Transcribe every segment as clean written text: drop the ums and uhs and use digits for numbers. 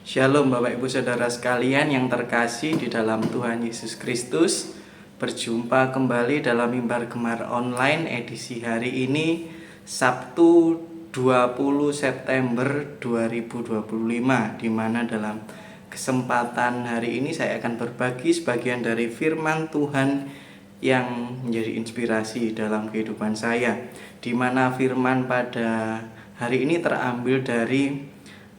Shalom Bapak Ibu Saudara sekalian yang terkasih di dalam Tuhan Yesus Kristus. Berjumpa kembali dalam Mimbar Gemar Online edisi hari ini, Sabtu 20 September 2025, di mana dalam kesempatan hari ini saya akan berbagi sebagian dari firman Tuhan yang menjadi inspirasi dalam kehidupan saya, di mana firman pada hari ini terambil dari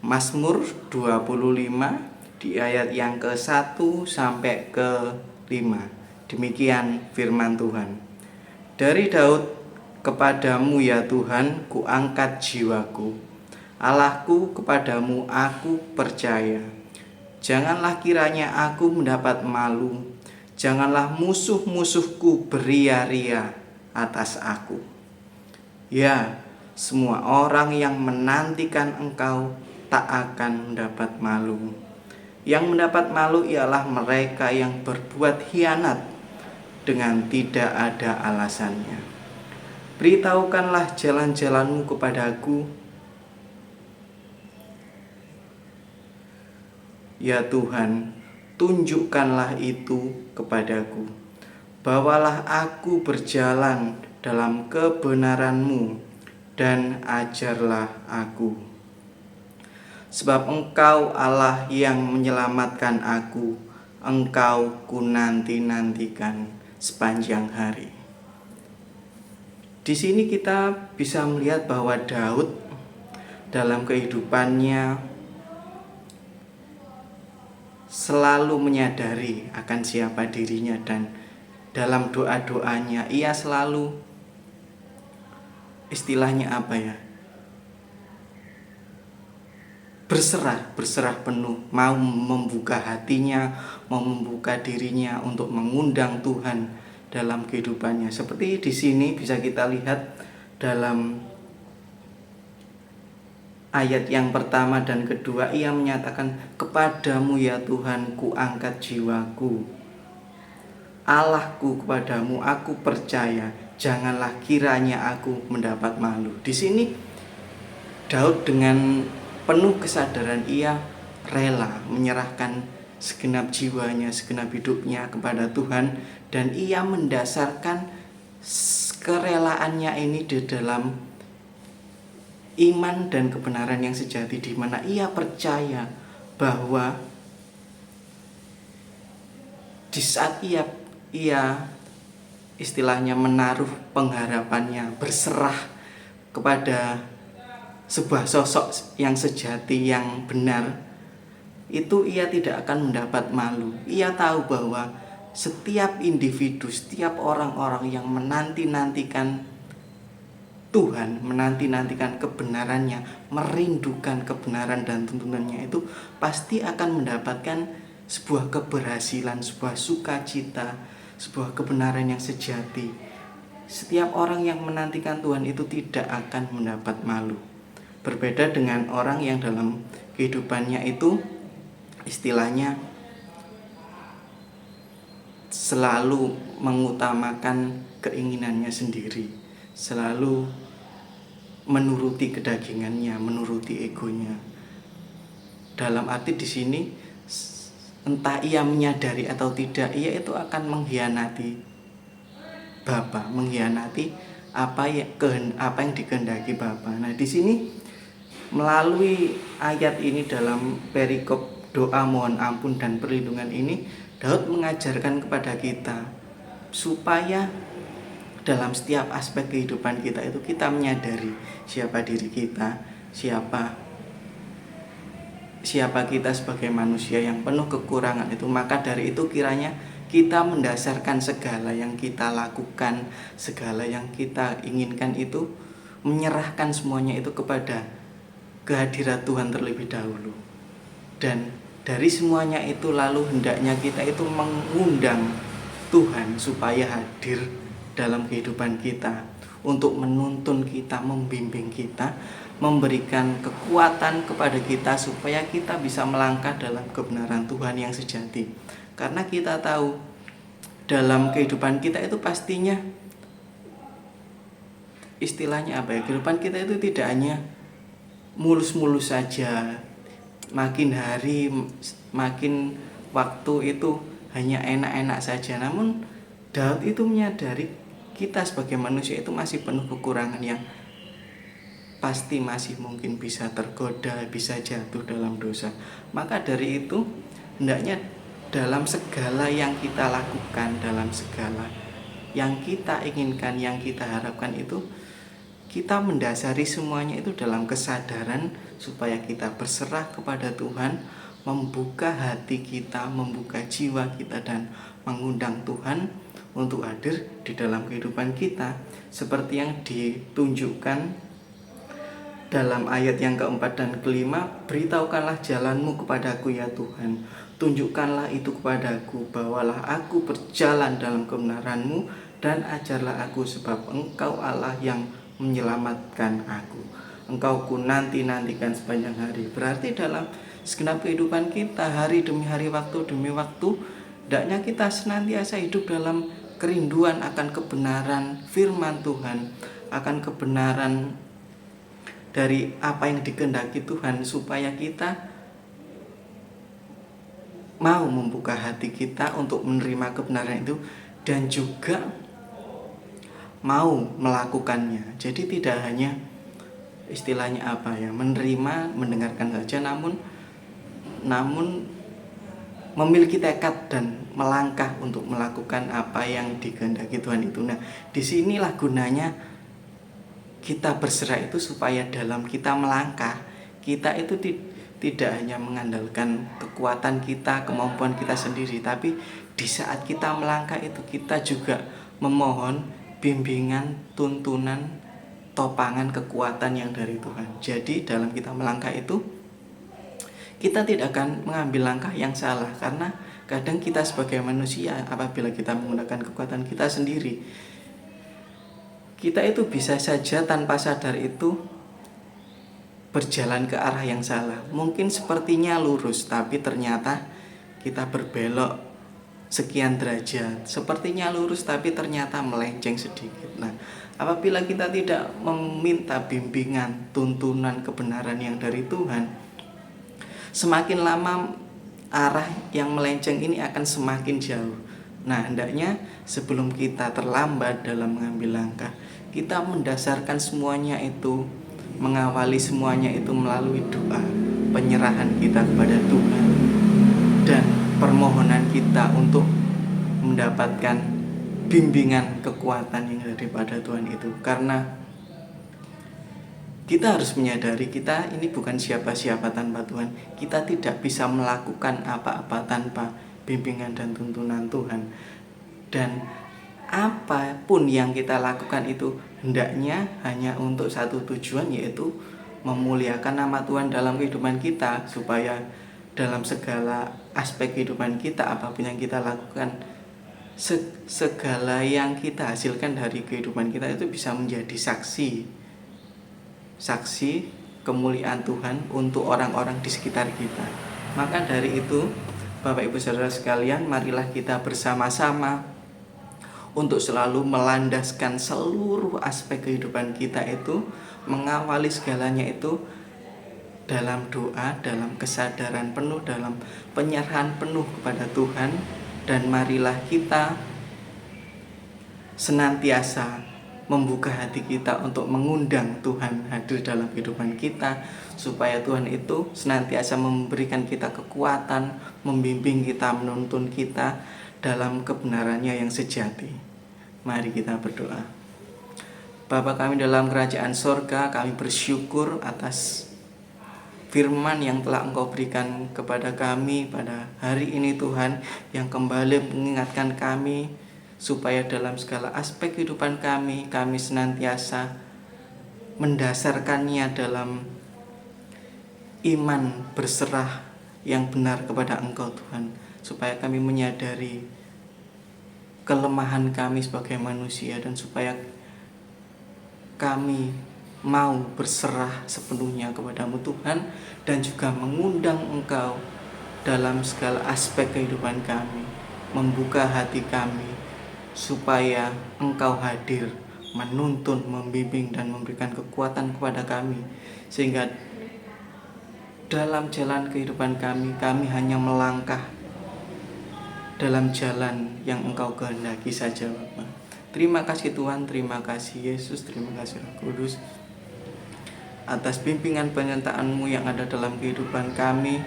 Mazmur 25 di ayat yang ke-1 sampai ke-5. Demikian firman Tuhan. Dari Daud, kepadamu ya Tuhan, kuangkat jiwaku. Allahku, kepadamu aku percaya. Janganlah kiranya aku mendapat malu. Janganlah musuh-musuhku beria-ria atas aku. Ya, semua orang yang menantikan Engkau tak akan mendapat malu. Yang mendapat malu ialah mereka yang berbuat hianat dengan tidak ada alasannya. Beritahukanlah jalan-jalanmu kepadaku, ya Tuhan, tunjukkanlah itu kepadaku. Bawalah aku berjalan dalam kebenaran-Mu dan ajarlah aku. Sebab Engkau Allah yang menyelamatkan aku, Engkau ku nanti-nantikan sepanjang hari. Di sini kita bisa melihat bahwa Daud dalam kehidupannya selalu menyadari akan siapa dirinya, dan dalam doa-doanya ia selalu istilahnya berserah penuh, mau membuka hatinya, mau membuka dirinya untuk mengundang Tuhan dalam kehidupannya. Seperti di sini bisa kita lihat dalam ayat yang pertama dan kedua, ia menyatakan, kepadamu ya Tuhan ku angkat jiwaku. Allahku, kepadamu aku percaya, janganlah kiranya aku mendapat malu. Di sini Daud dengan penuh kesadaran ia rela menyerahkan segenap jiwanya, segenap hidupnya kepada Tuhan, dan ia mendasarkan kerelaannya ini di dalam iman dan kebenaran yang sejati, di mana ia percaya bahwa di saat ia istilahnya menaruh pengharapannya, berserah kepada sebuah sosok yang sejati, yang benar, itu ia tidak akan mendapat malu. Ia tahu bahwa setiap individu, setiap orang-orang yang menanti-nantikan Tuhan, menanti-nantikan kebenarannya, merindukan kebenaran dan tuntunannya, itu pasti akan mendapatkan sebuah keberhasilan, sebuah sukacita, sebuah kebenaran yang sejati. Setiap orang yang menantikan Tuhan itu tidak akan mendapat malu. Berbeda dengan orang yang dalam kehidupannya itu istilahnya selalu mengutamakan keinginannya sendiri, selalu menuruti kedagingannya, menuruti egonya. Dalam arti di sini, entah ia menyadari atau tidak, ia itu akan mengkhianati Bapa, mengkhianati apa yang dikehendaki Bapa. Nah, di sini melalui ayat ini dalam perikop doa mohon ampun dan perlindungan ini, Daud mengajarkan kepada kita supaya dalam setiap aspek kehidupan kita itu kita menyadari siapa diri kita, siapa kita sebagai manusia yang penuh kekurangan itu. Maka dari itu kiranya kita mendasarkan segala yang kita lakukan, segala yang kita inginkan itu, menyerahkan semuanya itu kepada kehadirat Tuhan terlebih dahulu. Dan dari semuanya itu lalu hendaknya kita itu mengundang Tuhan supaya hadir dalam kehidupan kita, untuk menuntun kita, membimbing kita, memberikan kekuatan kepada kita supaya kita bisa melangkah dalam kebenaran Tuhan yang sejati. Karena kita tahu dalam kehidupan kita itu pastinya istilahnya kehidupan kita itu tidak hanya mulus-mulus saja, makin hari makin waktu itu hanya enak-enak saja. Namun Daud itu menyadari kita sebagai manusia itu masih penuh kekurangan yang pasti masih mungkin bisa tergoda, bisa jatuh dalam dosa. Maka dari itu hendaknya dalam segala yang kita lakukan, dalam segala yang kita inginkan, yang kita harapkan itu, kita mendasari semuanya itu dalam kesadaran supaya kita berserah kepada Tuhan, membuka hati kita, membuka jiwa kita, dan mengundang Tuhan untuk hadir di dalam kehidupan kita, seperti yang ditunjukkan dalam ayat yang keempat dan kelima. Beritahukanlah jalanmu kepadaku ya Tuhan, tunjukkanlah itu kepadaku, bawalah aku berjalan dalam kebenaranmu, dan ajarlah aku, sebab Engkau Allah yang menyelamatkan aku. Engkau ku nanti-nantikan sepanjang hari. Berarti dalam segenap kehidupan kita, hari demi hari, waktu demi waktu, hendaknya kita senantiasa hidup dalam kerinduan akan kebenaran firman Tuhan, akan kebenaran dari apa yang dikehendaki Tuhan, supaya kita mau membuka hati kita untuk menerima kebenaran itu dan juga mau melakukannya. Jadi tidak hanya istilahnya menerima, mendengarkan saja, namun memiliki tekad dan melangkah untuk melakukan apa yang dikehendaki Tuhan itu. Nah, disinilah gunanya kita berserah itu, supaya dalam kita melangkah, kita itu tidak hanya mengandalkan kekuatan kita, kemampuan kita sendiri, tapi di saat kita melangkah itu kita juga memohon bimbingan, tuntunan, topangan kekuatan yang dari Tuhan. Jadi dalam kita melangkah itu, kita tidak akan mengambil langkah yang salah, karena kadang kita sebagai manusia, apabila kita menggunakan kekuatan kita sendiri, kita itu bisa saja tanpa sadar itu berjalan ke arah yang salah. Mungkin sepertinya lurus, tapi ternyata kita berbelok sekian derajat. Sepertinya lurus, tapi ternyata melenceng sedikit. Nah, apabila kita tidak meminta bimbingan, tuntunan, kebenaran yang dari Tuhan, semakin lama arah yang melenceng ini akan semakin jauh. Nah, hendaknya sebelum kita terlambat dalam mengambil langkah, kita mendasarkan semuanya itu, mengawali semuanya itu melalui doa, penyerahan kita kepada Tuhan, dan permohonan kita untuk mendapatkan bimbingan, kekuatan yang daripada Tuhan itu. Karena kita harus menyadari kita ini bukan siapa-siapa tanpa Tuhan. Kita tidak bisa melakukan apa-apa tanpa bimbingan dan tuntunan Tuhan. Dan apapun yang kita lakukan itu hendaknya hanya untuk satu tujuan, yaitu memuliakan nama Tuhan dalam kehidupan kita, supaya dalam segala aspek kehidupan kita, apapun yang kita lakukan, segala yang kita hasilkan dari kehidupan kita itu bisa menjadi saksi kemuliaan Tuhan untuk orang-orang di sekitar kita. Maka dari itu, Bapak Ibu Saudara sekalian, marilah kita bersama-sama untuk selalu melandaskan seluruh aspek kehidupan kita itu, mengawali segalanya itu dalam doa, dalam kesadaran penuh, dalam penyerahan penuh kepada Tuhan. Dan marilah kita senantiasa membuka hati kita untuk mengundang Tuhan hadir dalam kehidupan kita, supaya Tuhan itu senantiasa memberikan kita kekuatan, membimbing kita, menuntun kita dalam kebenarannya yang sejati. Mari kita berdoa. Bapa kami dalam kerajaan sorga, kami bersyukur atas firman yang telah Engkau berikan kepada kami pada hari ini Tuhan, yang kembali mengingatkan kami supaya dalam segala aspek kehidupan kami senantiasa mendasarkannya dalam iman berserah yang benar kepada Engkau Tuhan, supaya kami menyadari kelemahan kami sebagai manusia, dan supaya kami mau berserah sepenuhnya kepadamu Tuhan, dan juga mengundang Engkau dalam segala aspek kehidupan kami, membuka hati kami supaya Engkau hadir, menuntun, membimbing, dan memberikan kekuatan kepada kami, sehingga dalam jalan kehidupan kami hanya melangkah dalam jalan yang Engkau kehendaki saja Bapa. Terima kasih Tuhan, terima kasih Yesus, terima kasih Roh Kudus atas bimbingan penyertaan-Mu yang ada dalam kehidupan kami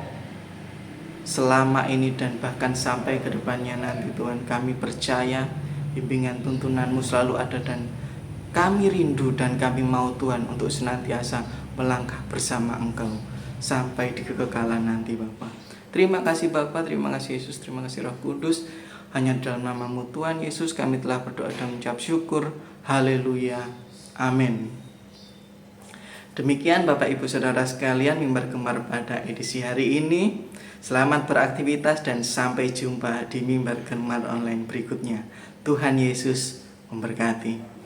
selama ini dan bahkan sampai ke depannya nanti Tuhan. Kami percaya bimbingan tuntunan-Mu selalu ada dan kami rindu dan kami mau Tuhan untuk senantiasa melangkah bersama Engkau sampai di kekekalan nanti Bapa. Terima kasih Bapa, terima kasih Yesus, terima kasih Roh Kudus. Hanya dalam nama-Mu Tuhan Yesus kami telah berdoa dan mengucap syukur. Haleluya. Amin. Demikian Bapak Ibu Saudara sekalian mimbar gemar pada edisi hari ini. Selamat beraktivitas dan sampai jumpa di mimbar gemar online berikutnya. Tuhan Yesus memberkati.